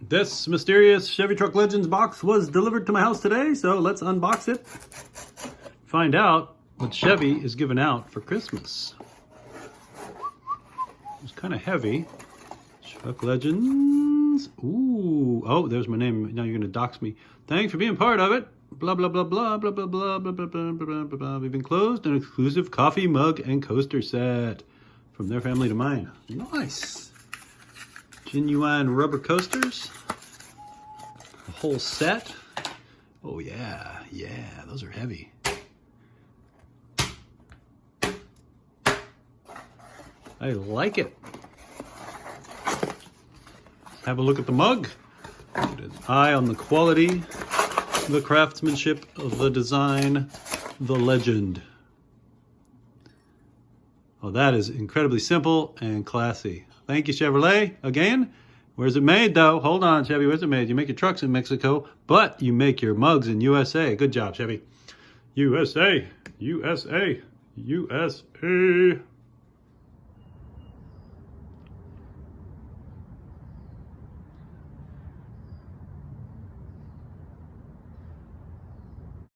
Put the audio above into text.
This mysterious Chevy Truck Legends box was delivered to my house today, so let's unbox it. Find out what Chevy is giving out for Christmas. It's kind of heavy. Truck Legends. Ooh. Oh, there's my name. Now you're going to dox me. Thanks for being part of it. Blah, blah, blah, blah, blah, blah, blah, blah, blah, blah, blah, blah, blah. We've enclosed an exclusive coffee mug and coaster set from their family to mine. Nice. Genuine rubber coasters. A whole set. Oh, yeah. Yeah, those are heavy. I like it. Have a look at the mug. Get an eye on the quality, the craftsmanship, the design, the legend. Oh, that is incredibly simple and classy. Thank you, Chevrolet. Again, where's it made, though? Hold on, Chevy. Where's it made? You make your trucks in Mexico, but you make your mugs in USA. Good job, Chevy. USA, USA, USA.